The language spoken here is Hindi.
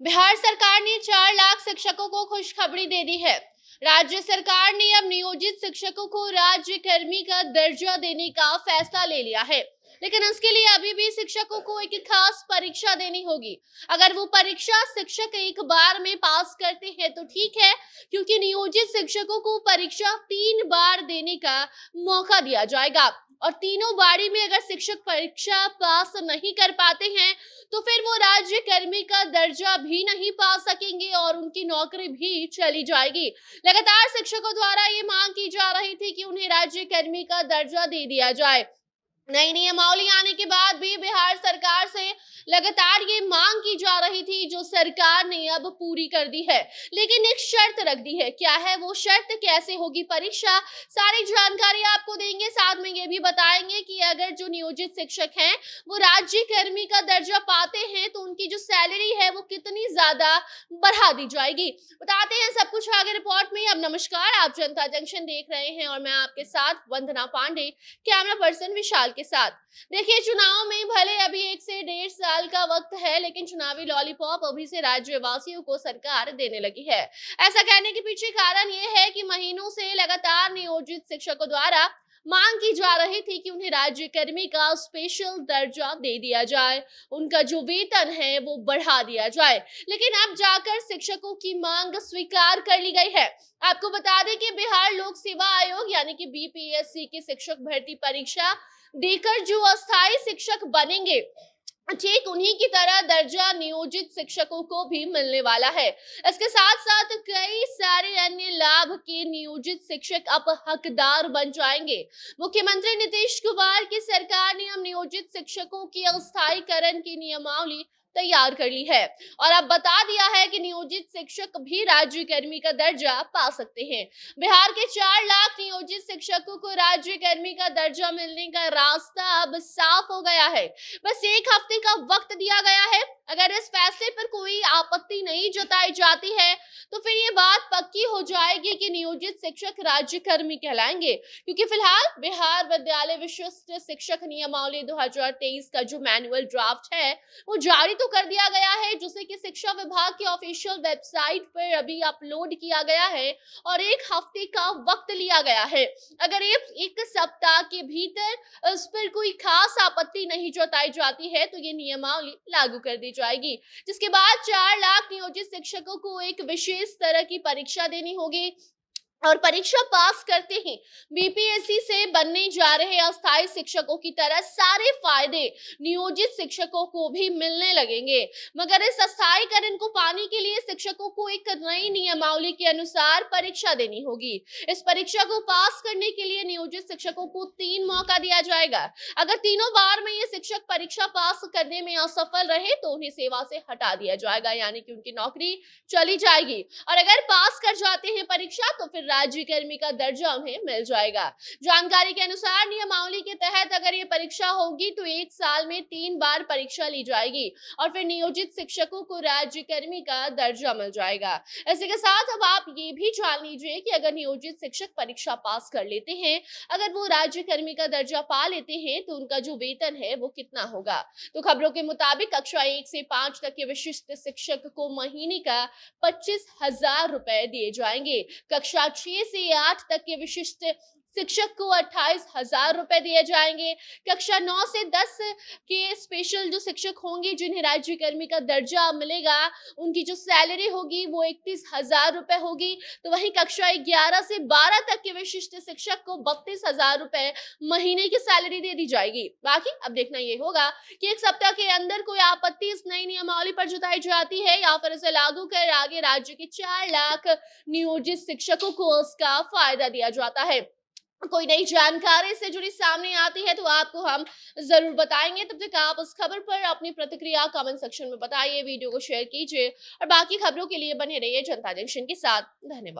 बिहार सरकार ने 4 लाख शिक्षकों को खुशखबरी दे दी है। राज्य सरकार ने अब नियोजित शिक्षकों को राज्य कर्मी का दर्जा देने का फैसला ले लिया है, लेकिन इसके लिए अभी भी शिक्षकों को एक खास परीक्षा देनी होगी। अगर वो परीक्षा शिक्षक एक बार में पास करते हैं तो ठीक है, क्योंकि नियोजित शिक्षकों को परीक्षा 3 बार देने का मौका दिया जाएगा और तीनों बारी में अगर शिक्षक परीक्षा पास नहीं कर पाते हैं तो फिर वो राज्य कर्मी का दर्जा भी नहीं पा सकेंगे और उनकी नौकरी भी चली जाएगी। लगातार शिक्षकों द्वारा ये मांग की जा रही थी कि उन्हें राज्य कर्मी का दर्जा दे दिया जाए। नई नियमावली आने के बाद भी बिहार सरकार से लगातार ये मांग की जा रही थी, जो सरकार ने अब पूरी कर दी है, लेकिन एक शर्त रख दी है। क्या है वो शर्त, कैसे होगी परीक्षा, सारी जानकारी आपको देंगे। साथ में ये भी बताएंगे कि अगर जो नियोजित शिक्षक हैं वो राज्य कर्मी का दर्जा पाते हैं तो उनकी जो सैलरी है वो कितनी ज्यादा बढ़ा दी जाएगी। बताते हैं सब कुछ आगे रिपोर्ट में। अब नमस्कार, आप जनता जंक्शन देख रहे हैं और मैं आपके साथ वंदना पांडे, कैमरा पर्सन विशाल के साथ। देखिए, चुनाव में भले अभी 1 से 1.5 साल का वक्त है, लेकिन चुनावी लॉलीपॉप अभी से राज्यवासियों को सरकार देने लगी है। ऐसा कहने के पीछे कारण ये है कि महीनों से लगातार नियोजित शिक्षकों द्वारा मांग की जा रही थी कि उन्हें राज्य कर्मी का स्पेशल दर्जा दे दिया जाए, उनका जो वेतन है वो बढ़ा दिया जाए, लेकिन अब जाकर शिक्षकों की मांग स्वीकार कर ली गई है। आपको बता दें कि बिहार लोक सेवा आयोग यानी कि बीपीएससी की शिक्षक भर्ती परीक्षा देकर जो अस्थायी शिक्षक बनेंगे, ठीक उन्हीं की तरह दर्जा नियोजित शिक्षकों को भी मिलने वाला है। इसके साथ साथ कई सारे अन्य लाभ के नियोजित शिक्षक अब हकदार बन जाएंगे। मुख्यमंत्री नीतीश कुमार की सरकार ने अब नियोजित शिक्षकों की अस्थायीकरण की नियमावली तैयार कर ली है और अब बता दिया है कि नियोजित शिक्षक भी राज्य कर्मी का दर्जा पा सकते हैं। बिहार के 4 लाख नियोजित शिक्षकों को राज्य कर्मी का दर्जा मिलने का रास्ता अब साफ हो गया है। बस 1 हफ्ते का वक्त दिया गया है। अगर इस फैसले पर कोई आपत्ति नहीं जताई जाती है तो फिर ये बात पक्की हो जाएगी कि नियोजित शिक्षक राज्य कर्मी कहलाएंगे, क्योंकि फिलहाल बिहार विद्यालय विशिष्ट शिक्षक नियमावली 2023 का जो मैनुअल ड्राफ्ट है वो जारी तो कर दिया गया है, जिसे कि शिक्षा विभाग की ऑफिशियल वेबसाइट पर अभी अपलोड किया गया है और 1 हफ्ते का वक्त लिया गया है। अगर एक सप्ताह के भीतर इस पर कोई खास आपत्ति नहीं जताई जाती है तो ये नियमावली लागू कर दी जाएगी, जिसके बाद 4 लाख नियोजित शिक्षकों को एक विशेष तरह की परीक्षा देनी होगी और परीक्षा पास करते ही बीपीएससी से बनने जा रहे अस्थायी शिक्षकों की तरह सारे फायदे नियोजित शिक्षकों को भी मिलने लगेंगे। मगर इस अस्थायीकरण को पाने के लिए शिक्षकों को एक नई नियमावली के अनुसार परीक्षा देनी होगी। इस परीक्षा को पास करने के लिए नियोजित शिक्षकों को 3 मौका दिया जाएगा। अगर तीनों बार में ये शिक्षक परीक्षा पास करने में असफल रहे तो उन्हें सेवा से हटा दिया जाएगा, यानी कि उनकी नौकरी चली जाएगी। और अगर पास कर जाते हैं परीक्षा तो फिर राज्य कर्मी का दर्जा उन्हें मिल जाएगा। जानकारी के अनुसार नियमावली के तहत अगर ये परीक्षा होगी तो 1 साल में 3 बार परीक्षा ली जाएगी और फिर नियोजित शिक्षकों को राज्य कर्मी का दर्जा मिल जाएगा। इसी के साथ अब आप ये भी जान लीजिए कि अगर नियोजित शिक्षक परीक्षा पास कर लेते हैं, अगर वो राज्य कर्मी का दर्जा पा लेते हैं तो उनका जो वेतन है वो कितना होगा। तो खबरों के मुताबिक कक्षा 1 से 5 तक के विशिष्ट शिक्षक को महीने का 25,000 रुपए दिए जाएंगे। कक्षा 6 से 8 तक के विशिष्ट शिक्षक को 28,000 रुपए दिए जाएंगे। कक्षा 9 से 10 के स्पेशल जो शिक्षक होंगे जिन्हें राज्य कर्मी का दर्जा मिलेगा, उनकी जो सैलरी होगी वो 31,000 रुपए होगी। तो वहीं कक्षा 11 से 12 तक के विशिष्ट शिक्षक को 32,000 रुपए महीने की सैलरी दे दी जाएगी। बाकी अब देखना ये होगा कि 1 सप्ताह के अंदर कोई आपत्ति इस नई नियमावली पर जताई जाती है या फिर इसे लागू कर आगे राज्य के 4 लाख नियोजित शिक्षकों को उसका फायदा दिया जाता है। कोई नई जानकारी से जुड़ी सामने आती है तो आपको हम जरूर बताएंगे। तब तक आप उस खबर पर अपनी प्रतिक्रिया कमेंट सेक्शन में बताइए, वीडियो को शेयर कीजिए और बाकी खबरों के लिए बने रहिए जनता जंक्शन के साथ। धन्यवाद।